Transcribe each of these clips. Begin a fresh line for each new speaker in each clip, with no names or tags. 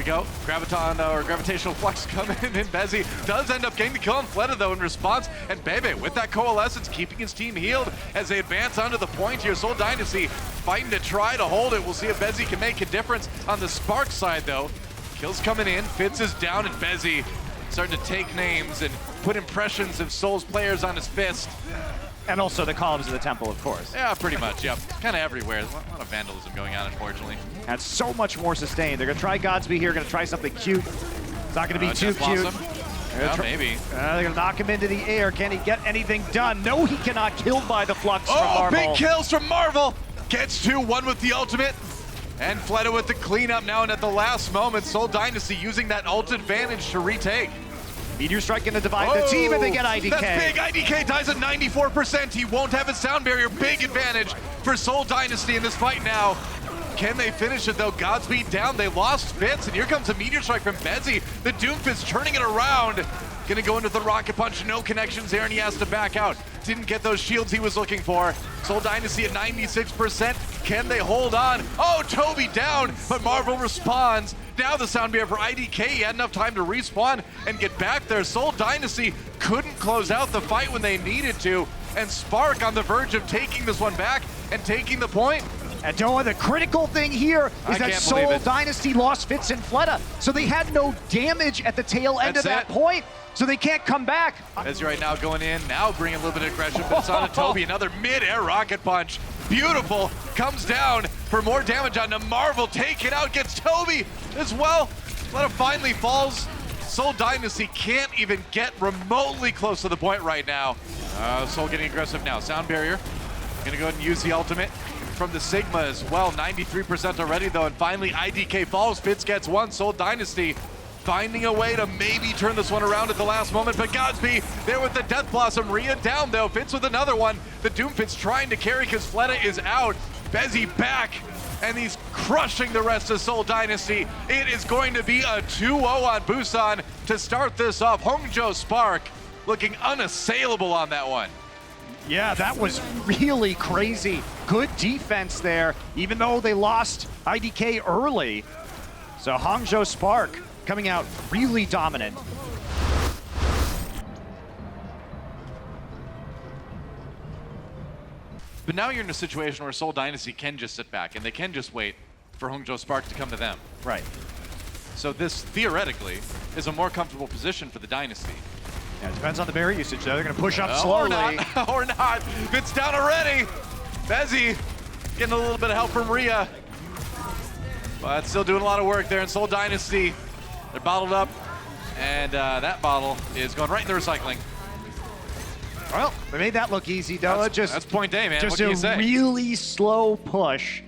we go. Gravitational Flux coming in, and Bezzy does end up getting the kill on Fleta though in response, and Bebe with that Coalescence keeping his team healed as they advance onto the point here. Seoul Dynasty fighting to try to hold it. We'll see if Bezzy can make a difference on the Spark side though. Kills coming in, Fitz is down, and Bezzy starting to take names and put impressions of Seoul's players on his fist.
And also the columns of the temple, of course.
Yeah, pretty much, yep. Kind of everywhere. A lot of vandalism going on, unfortunately.
And so much more sustained. They're going to try Godsby here, going to try something cute. It's not going to be too cute.
Yeah, maybe.
They're going to knock him into the air. Can he get anything done? No, he cannot. Killed by the Flux from Marvel.
Oh, big kills from Marvel. Gets to one with the ultimate. And Fleta with the cleanup now, and at the last moment, Seoul Dynasty using that ult advantage to retake.
Meteor Strike going to divide the team, and they get IDK.
That's big. IDK dies at 94%. He won't have his sound barrier. Big advantage for Seoul Dynasty in this fight now. Can they finish it though? Godspeed down. They lost Fitz, and here comes a Meteor Strike from Bezzy. The Doomfist turning it around. Gonna go into the Rocket Punch. No connections there, and he has to back out. Didn't get those shields he was looking for. Seoul Dynasty at 96%. Can they hold on? Oh, Toby down, but Marvel responds. Now the sound barrier for IDK. He had enough time to respawn and get back there. Seoul Dynasty couldn't close out the fight when they needed to, and Spark on the verge of taking this one back and taking the point.
And Doa, the critical thing here is that Seoul Dynasty lost Fitz and Fleta, so they had no damage at the tail end of that point, so they can't come back.
Bezzy right now going in, now bringing a little bit of aggression, but it's on to Toby. Another mid-air rocket punch. Beautiful. Comes down for more damage onto Marvel. Take it out, gets Toby as well. Fleta finally falls. Seoul Dynasty can't even get remotely close to the point right now. Seoul getting aggressive now. Sound barrier. Gonna go ahead and use the ultimate from the Sigma as well. 93% already though, and finally IDK falls. Fitz gets one. Seoul Dynasty finding a way to maybe turn this one around at the last moment, but Godsby there with the Death Blossom. Rhea down though, Fitz with another one. The Doomfist trying to carry because Fleta is out. Bezzy back, and he's crushing the rest of Seoul Dynasty. It is going to be a 2-0 on Busan to start this off. Hangzhou Spark looking unassailable on that one.
Yeah, that was really crazy. Good defense there, even though they lost IDK early. So Hangzhou Spark coming out really dominant.
But now you're in a situation where Seoul Dynasty can just sit back and they can just wait for Hangzhou Spark to come to them.
Right.
So this, theoretically, is a more comfortable position for the Dynasty.
Yeah, it depends on the berry usage though. They're gonna push up slowly.
Or not. Fitz down already. Bezzy getting a little bit of help from Rhea. But still doing a lot of work there in Seoul Dynasty. They're bottled up, and that bottle is going right in the recycling.
Well, they made that look easy, though.
That's point A, man.
Just
what can you say?
A really slow push,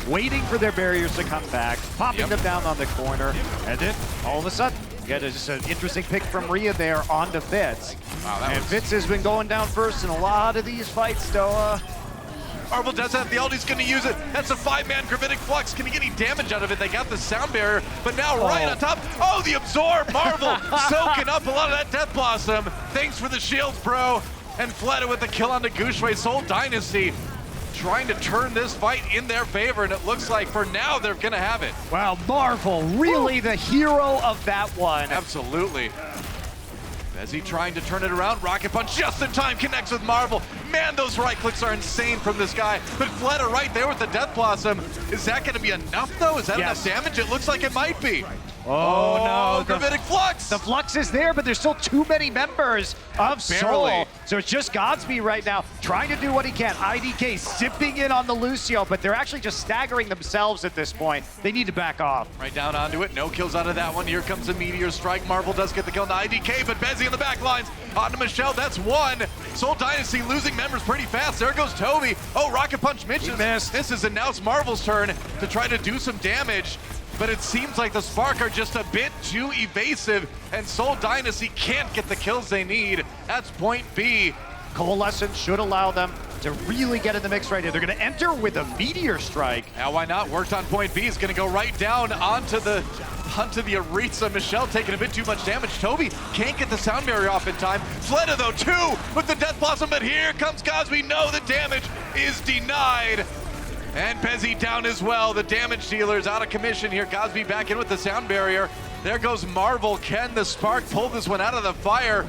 waiting for their barriers to come back, popping them down on the corner, and then all of a sudden, you get just an interesting pick from Rhea there onto Fitz.
Wow,
and Fitz has been going down first in a lot of these fights, Doa.
Marvel does have the ult, he's gonna use it. That's a 5-man Gravitic Flux. Can he get any damage out of it? They got the sound barrier, but now right on top. Oh, the absorb, Marvel soaking up a lot of that Death Blossom. Thanks for the shields, bro. And Fleta with the kill on the Gushway. Seoul Dynasty trying to turn this fight in their favor, and it looks like for now they're gonna have it.
Wow, Marvel, really the hero of that one.
Absolutely. Bezzy trying to turn it around. Rocket Punch just in time, connects with Marvel. Man, those right clicks are insane from this guy. But Fleta right there with the Death Blossom. Is that going to be enough, though? Is that enough damage? It looks like it might be.
Oh no,
Gravitic Flux!
The Flux is there, but there's still too many members of Seoul. So it's just Godsby right now, trying to do what he can. IDK zipping in on the Lucio, but they're actually just staggering themselves at this point. They need to back off.
Right down onto it, no kills out of that one. Here comes a Meteor Strike. Marvel does get the kill on the IDK, but Bezzy in the back lines. Onto Michelle, that's one. Seoul Dynasty losing members pretty fast. There goes Toby. Oh, Rocket Punch misses. This is, and now it's Marvel's turn to try to do some damage. But it seems like the Spark are just a bit too evasive, and Seoul Dynasty can't get the kills they need. That's point B.
Coalescence should allow them to really get in the mix right here. They're going to enter with a Meteor Strike.
Now, why not? Worked on point B. Is going to go right down onto the Aritza. Michelle taking a bit too much damage. Toby can't get the sound barrier off in time. Fleta, though, too, with the Death Blossom, but here comes Godsby. No, the damage is denied. And Bezzy down as well. The damage dealer's out of commission here. Gosby back in with the sound barrier. There goes Marvel. Can the Spark pull this one out of the fire?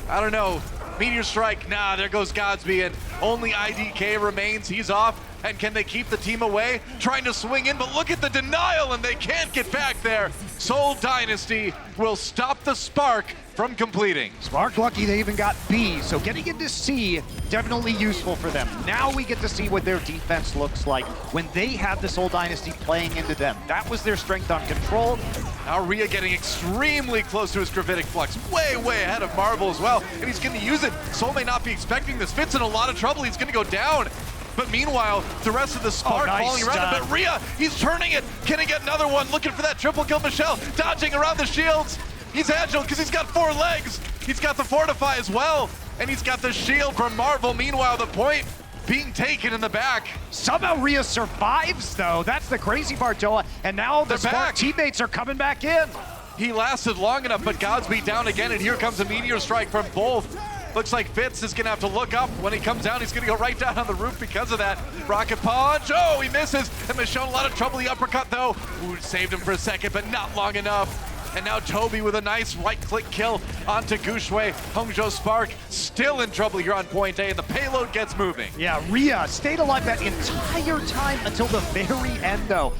I don't know. Meteor Strike, nah, there goes Godsby, and only IDK remains. He's off, and can they keep the team away? Trying to swing in, but look at the denial, and they can't get back there. Seoul Dynasty will stop the Spark from completing.
Spark lucky they even got B, so getting into C, definitely useful for them. Now we get to see what their defense looks like when they have the Seoul Dynasty playing into them. That was their strength on control.
Now Rhea getting extremely close to his Gravitic Flux, way ahead of Marvel as well, and he's going to use it. Seoul may not be expecting this. Fitz in a lot of trouble, he's going to go down. But meanwhile, the rest of the Spark falling around him. But Rhea, he's turning it. Can he get another one? Looking for that triple kill. Michelle dodging around the shields. He's agile because he's got 4 legs. He's got the Fortify as well. And he's got the shield from Marvel. Meanwhile, the point being taken in the back.
Somehow Rhea survives, though. That's the crazy part, Joa. And now the Spark teammates are coming back in.
He lasted long enough, but Godsby down again. And here comes a Meteor Strike from both. Looks like Fitz is going to have to look up. When he comes down, he's going to go right down on the roof because of that. Rocket Punch. Oh, he misses. And Michonne a lot of trouble. The uppercut, though. Ooh, saved him for a second, but not long enough. And now Toby with a nice right-click kill onto Gushue. Hangzhou Spark still in trouble here on point A, and the payload gets moving.
Yeah, Rhea stayed alive that entire time until the very end, though.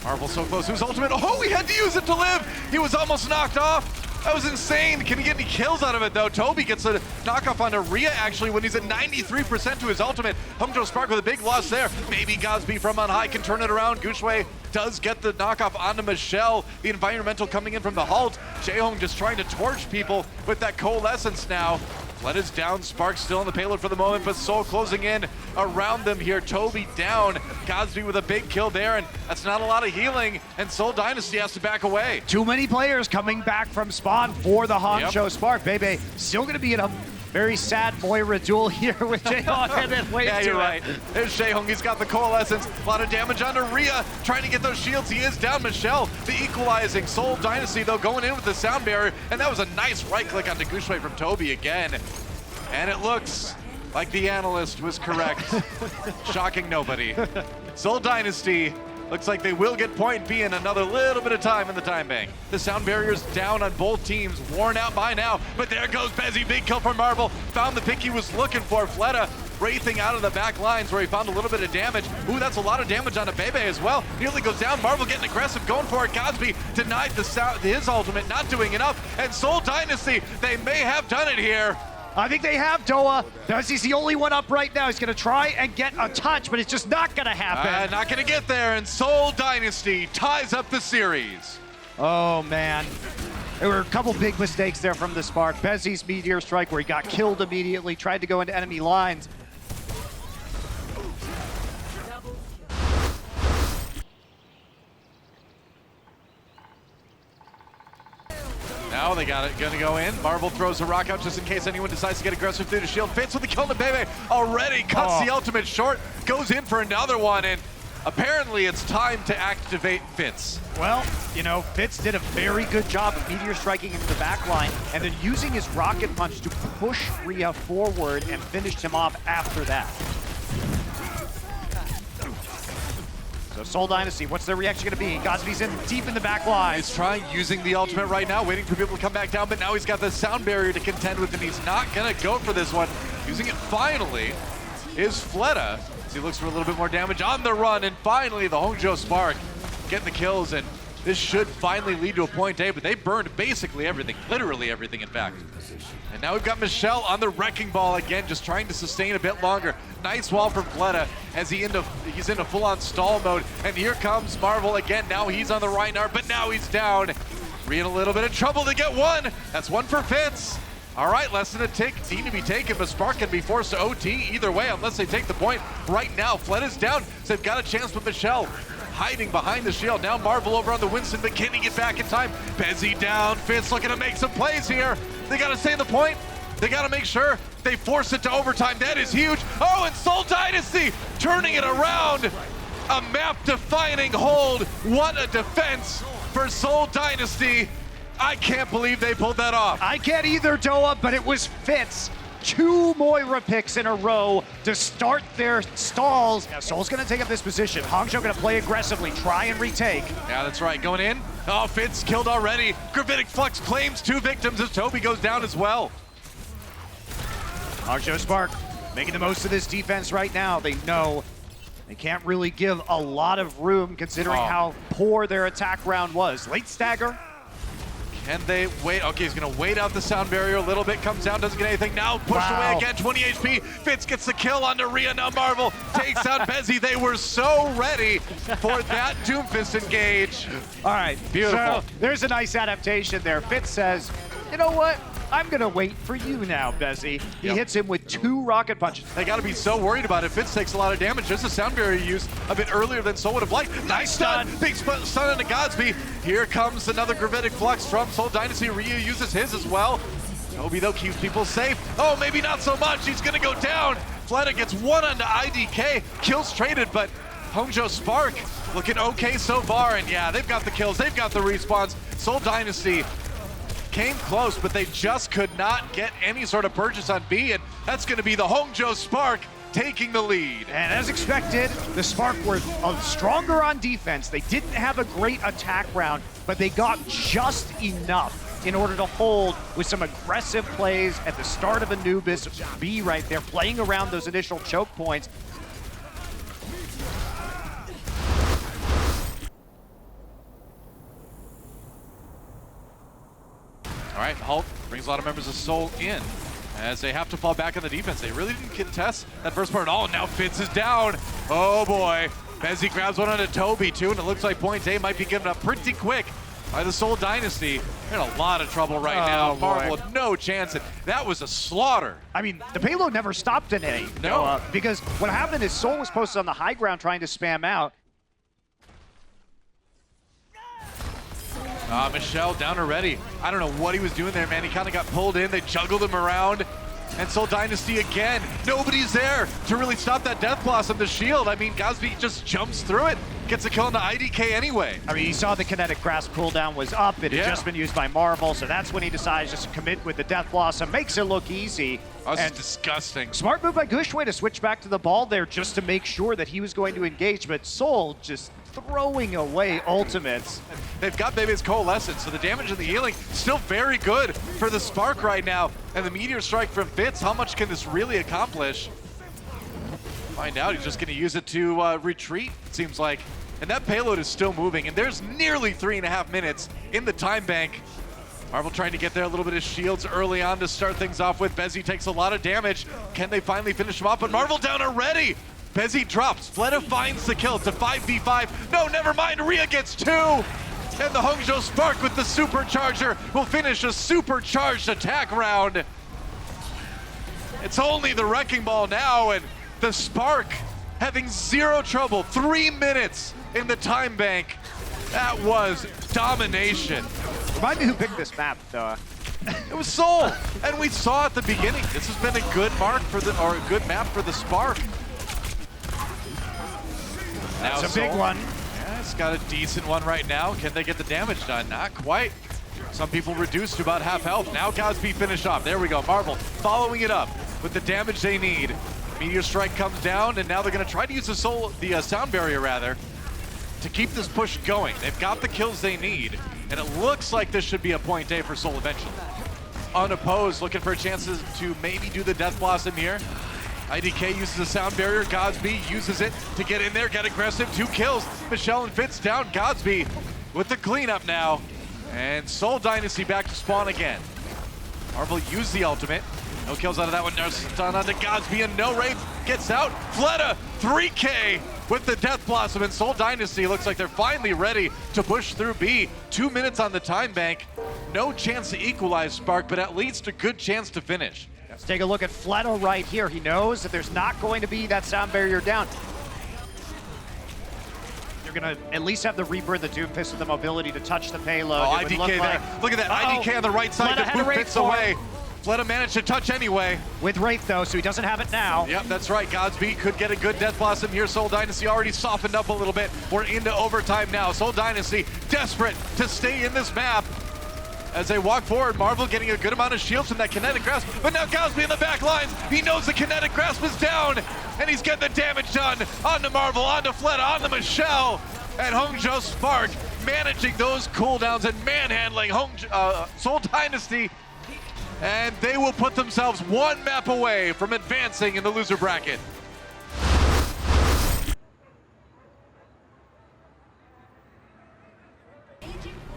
Marvel so close to his ultimate. Oh, he had to use it to live. He was almost knocked off. That was insane. Can he get any kills out of it, though? Toby gets a knockoff onto Rhea, actually, when he's at 93% to his ultimate. Hangzhou Spark with a big loss there. Maybe Godsby from on high can turn it around. Gushue does get the knockoff onto Michelle. The environmental coming in from the halt. Jaehong just trying to torch people with that coalescence now. Let is down. Spark still on the payload for the moment, but Seoul closing in around them here. Toby down. Godsby with a big kill there, and that's not a lot of healing, and Seoul Dynasty has to back away.
Too many players coming back from spawn for the Hangzhou Spark. Bebe still going to be in a very sad Moira duel here with Jaehong and then wait.
Yeah, you're right. There's Jaehong. He's got the coalescence. A lot of damage onto Rhea. Trying to get those shields. He is down. Michelle, the equalizing. Seoul Dynasty, though, going in with the sound barrier. And that was a nice right click onto Gushue from Toby again. And it looks like the analyst was correct. Shocking nobody. Seoul Dynasty looks like they will get point B in another little bit of time in the time bank. The sound barrier's down on both teams, worn out by now, but there goes Bezzy, big kill from Marvel. Found the pick he was looking for. Fleta wraithing out of the back lines where he found a little bit of damage. Ooh, that's a lot of damage on a Bebe as well. Nearly goes down. Marvel getting aggressive, going for it. Godsby denied his ultimate, not doing enough. And Seoul Dynasty, they may have done it here.
I think they have Doa. He's the only one up right now. He's going to try and get a touch, but it's just not going to happen.
Not going to get there, and Seoul Dynasty ties up the series.
Oh, man. There were a couple big mistakes there from the Spark. Bezzy's Meteor Strike where he got killed immediately, tried to go into enemy lines.
Now they got it, gonna go in. Marvel throws a rock out just in case anyone decides to get aggressive through the shield. Fitz with the kill to Bebe already cuts the ultimate short, goes in for another one, and apparently it's time to activate Fitz.
Well, you know, Fitz did a very good job of Meteor striking into the back line and then using his rocket punch to push Rhea forward and finished him off after that. So Seoul Dynasty, what's their reaction going to be? Godsby's in deep in the back line.
He's trying using the ultimate right now, waiting for people to come back down, but now he's got the sound barrier to contend with, and he's not going to go for this one. Using it finally is Fleta. As he looks for a little bit more damage on the run, and finally the Hangzhou Spark getting the kills, and this should finally lead to a point A, but they burned basically everything, literally everything, in fact. And now we've got Michelle on the wrecking ball again, just trying to sustain a bit longer. Nice wall from Fleta as he's into full-on stall mode. And here comes Marvel again. Now he's on the Reinhardt, but now he's down. Rhea in a little bit of trouble to get one. That's one for Fitz. All right, less than a tick need to be taken, but Spark can be forced to OT either way unless they take the point right now. Fleta's down, so they've got a chance with Michelle hiding behind the shield. Now Marvel over on the Winston, but can he get back in time? Bezzy down, Fitz looking to make some plays here. They gotta save the point. They gotta make sure they force it to overtime. That is huge. Oh, and Seoul Dynasty turning it around. A map-defining hold. What a defense for Seoul Dynasty. I can't believe they pulled that off.
I can't either, Doa, but it was Fitz 2 Moira picks in a row to start their stalls. Now, Seoul's going to take up this position. Hangzhou going to play aggressively, try and retake.
Yeah, that's right. Going in. Oh, Fitz killed already. Gravitic Flux claims 2 victims as Toby goes down as well.
Hangzhou Spark making the most of this defense right now. They know they can't really give a lot of room considering how poor their attack round was. Late stagger.
Can they wait? Okay, he's gonna wait out the sound barrier a little bit, comes down, doesn't get anything. Now pushed away again, 20 HP. Fitz gets the kill onto Rhea. Now Marvel takes out Bezzy. They were so ready for that Doomfist engage.
All right,
beautiful.
So there's a nice adaptation there. Fitz says, you know what? I'm gonna wait for you now, Bezzy. He hits him with 2 rocket punches.
They gotta be so worried about it. Fitz takes a lot of damage. There's a sound barrier used a bit earlier than Soul would have liked. Nice stun. Big stun into Godsby. Here comes another Gravitic Flux from Seoul Dynasty. Ryu uses his as well. Toby, though, keeps people safe. Oh, maybe not so much. He's gonna go down. Fleta gets 1 onto IDK. Kills traded, but Hangzhou Spark looking okay so far. And yeah, they've got the kills. They've got the respawns. Seoul Dynasty came close, but they just could not get any sort of purchase on B, and that's going to be the Hangzhou Spark taking the lead.
And as expected, the Spark were stronger on defense. They didn't have a great attack round, but they got just enough in order to hold with some aggressive plays at the start of Anubis B right there, playing around those initial choke points.
All right, Hulk brings a lot of members of Seoul in as they have to fall back on the defense. They really didn't contest that first part at all. Now Fitz is down. Oh boy. Bezzy grabs one onto Toby too, and it looks like point A might be given up pretty quick by the Seoul Dynasty. They're in a lot of trouble right now. Marvel with no chance. That was a slaughter.
I mean, the payload never stopped in A.
No.
Because what happened is Seoul was posted on the high ground trying to spam out.
Michelle down already. I don't know what he was doing there, man. He kind of got pulled in. They juggled him around. And Seoul Dynasty again. Nobody's there to really stop that Death Blossom, the shield. I mean, Godsby just jumps through it. Gets a kill into IDK anyway.
I mean, he saw the kinetic grasp cooldown was up. It had just been used by Marvel, so that's when he decides just to commit with the Death Blossom. Makes it look easy.
That's disgusting.
Smart move by Gushway to switch back to the ball there just to make sure that he was going to engage, but Seoul just throwing away ultimates.
They've got maybe it's Coalescence, so the damage and the healing still very good for the Spark right now. And the Meteor Strike from Fitz, how much can this really accomplish? Find out, he's just gonna use it to retreat, it seems like. And that payload is still moving, and there's nearly 3.5 minutes in the time bank. Marvel trying to get there, a little bit of shields early on to start things off with. Bezzy takes a lot of damage. Can they finally finish him off? But Marvel down already. Bezzy drops. Fleta finds the kill. It's a 5v5. No, never mind. Rhea gets 2. And the Hangzhou Spark with the supercharger will finish a supercharged attack round. It's only the Wrecking Ball now, and the Spark having 0 trouble. 3 minutes in the time bank. That was domination.
Remind me who picked this map, though.
It was Seoul, and we saw at the beginning. This has been a good mark for the, or a good map for the Spark. Now
That's a big one.
Yeah, it's got a decent one right now. Can they get the damage done? Not quite. Some people reduced to about half health. Now Godsby finished off. There we go. Marvel following it up with the damage they need. Meteor Strike comes down, and now they're going to try to use the sound barrier rather to keep this push going. They've got the kills they need, and it looks like this should be a point A for Seoul eventually. Unopposed, looking for chances to maybe do the Death Blossom here. IDK uses the sound barrier. Godsby uses it to get in there, get aggressive. 2 kills. Michelle and Fitz down. Godsby with the cleanup now. And Seoul Dynasty back to spawn again. Marvel used the ultimate. No kills out of that one. No stun onto Godsby, and no Wraith gets out. Fleta, 3K with the Death Blossom, and Seoul Dynasty looks like they're finally ready to push through B. 2 minutes on the time bank. No chance to equalize Spark, but at least a good chance to finish.
Let's take a look at Fleta right here. He knows that there's not going to be that sound barrier down. They're going to at least have the Rebirth, the Doomfist, and the mobility to touch the payload.
Oh, IDK there. Look at that. IDK on the right side.
Fleta
The boot fits away. Fleta managed to touch anyway.
With Wraith, though, so he doesn't have it now.
Yep, that's right. Godsby could get a good Death Blossom here. Seoul Dynasty already softened up a little bit. We're into overtime now. Seoul Dynasty desperate to stay in this map. as they walk forward. Marvel getting a good amount of shields from that kinetic grasp, but now Gausby in the back lines. He knows the kinetic grasp is down, and he's getting the damage done onto Marvel, onto Fleta, onto Michelle, and Hangzhou Spark managing those cooldowns and manhandling Seoul Dynasty, and they will put themselves one map away from advancing in the loser bracket.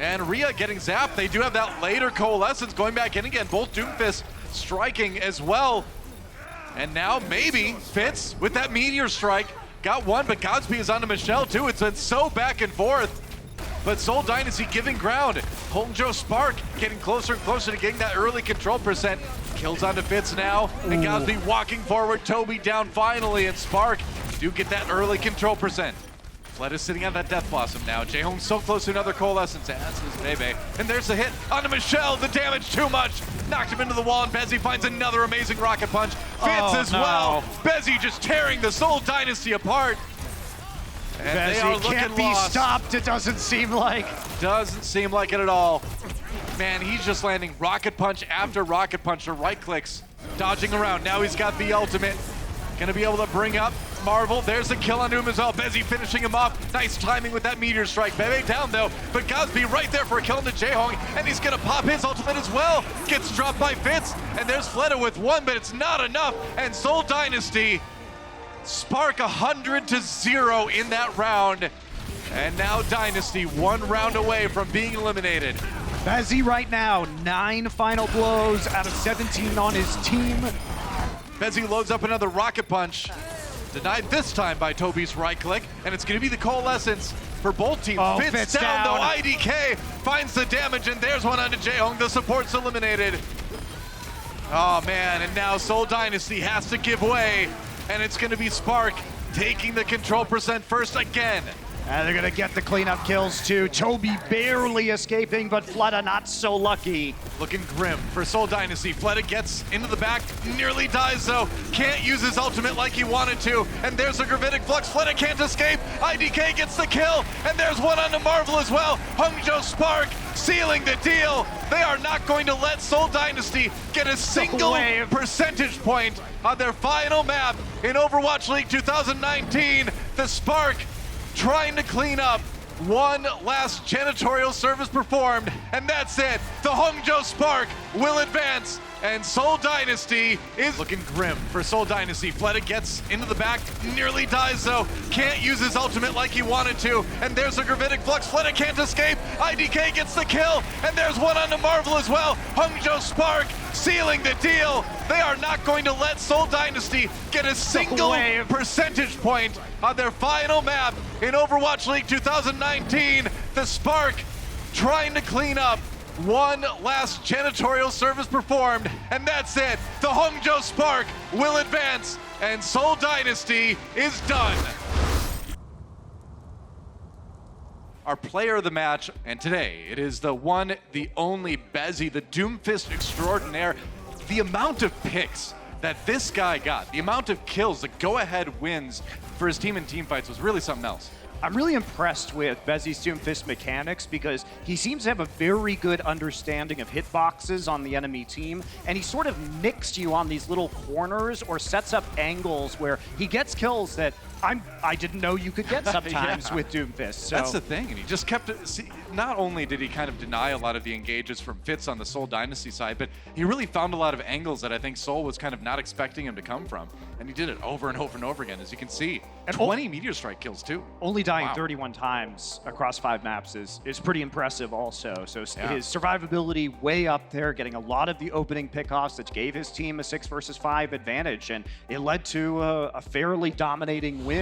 And Rhea getting zapped. They do have that later coalescence going back in again. Both Doomfist striking as well. And now maybe Fitz with that meteor strike. Got one, but Godspeed is onto Michelle too. It's been so back and forth. But Seoul Dynasty giving ground. Hangzhou Spark getting closer and closer to getting that early control percent. Kills onto Fitz now. And Godspeed walking forward. Toby down finally. And Spark do get that early control percent. Fleta is sitting on that Death Blossom now. Jaehong so close to another coalescence, as is Bebe. And there's the hit onto Michelle. The damage too much. Knocked him into the wall, and Bezzy finds another amazing rocket punch. Fitz as well. Bezzy just tearing the Seoul Dynasty apart. And
Bezzy
they are looking
can't be
lost.
stopped, it doesn't seem like.
Doesn't seem like it at all. Man, he's just landing rocket punch after rocket punch. The right clicks, dodging around. Now he's got the ultimate. Gonna be able to bring up Marvel. There's a kill on him as well. Bezzy finishing him off. Nice timing with that meteor strike. Bebe down though, but Godspeed right there for a kill into Jaehong, and he's gonna pop his ultimate as well. Gets dropped by Fitz, and there's Fleta with one, but it's not enough. And Seoul Dynasty Spark 100-0 in that round. And now Dynasty 1 round away from being eliminated.
Bezzy right now, 9 final blows out of 17 on his team.
Bezzy loads up another rocket punch. Denied this time by Toby's right click, and it's going to be the coalescence for both teams.
Oh,
Fitz down though, IDK finds the damage, and there's one onto Jaehong. The support's eliminated. Oh man, and now Seoul Dynasty has to give way, and it's going to be Spark taking the control percent first again.
And they're gonna get the cleanup kills too. Toby barely escaping, but Fleta not so lucky.
Looking grim for Seoul Dynasty. Fleta gets into the back, nearly dies though. Can't use his ultimate like he wanted to. And there's a gravitic flux. Fleta can't escape. IDK gets the kill, and there's one onto Marvel as well. Hangzhou Spark sealing the deal. They are not going to let Seoul Dynasty get a single percentage point on their final map in Overwatch League 2019. The Spark trying to clean up. One last janitorial service performed, and that's it. The Hangzhou Spark will advance, and Seoul Dynasty is looking grim for Seoul Dynasty. Fleta gets into the back, nearly dies though. Can't use his ultimate like he wanted to, and there's a gravitic flux. Fleta can't escape. IDK gets the kill, and there's one onto Marvel as well. Hangzhou Spark sealing the deal. They are not going to let Seoul Dynasty get a single percentage point on their final map in Overwatch League 2019. The Spark trying to clean up. One last janitorial service performed, and that's it. The Hangzhou Spark will advance, and Seoul Dynasty is done. Our player of the match, and today it is the one, the only Bezzy, the Doomfist extraordinaire. The amount of picks that this guy got, the amount of kills, the go-ahead wins for his team in team fights was really something else.
I'm really impressed with Bezzy's Doomfist mechanics because he seems to have a very good understanding of hitboxes on the enemy team, and he sort of nicks you on these little corners or sets up angles where he gets kills that I didn't know you could get sometimes with Doomfist. So.
That's the thing, and he just kept it. See, not only did he kind of deny a lot of the engages from Fitz on the Seoul Dynasty side, but he really found a lot of angles that I think Seoul was kind of not expecting him to come from, and he did it over and over and over again, as you can see. And 20 Meteor Strike kills too.
Only dying 31 times across 5 maps is pretty impressive also. So his survivability way up there, getting a lot of the opening pickoffs that gave his team a 6 versus 5 advantage, and it led to a fairly dominating win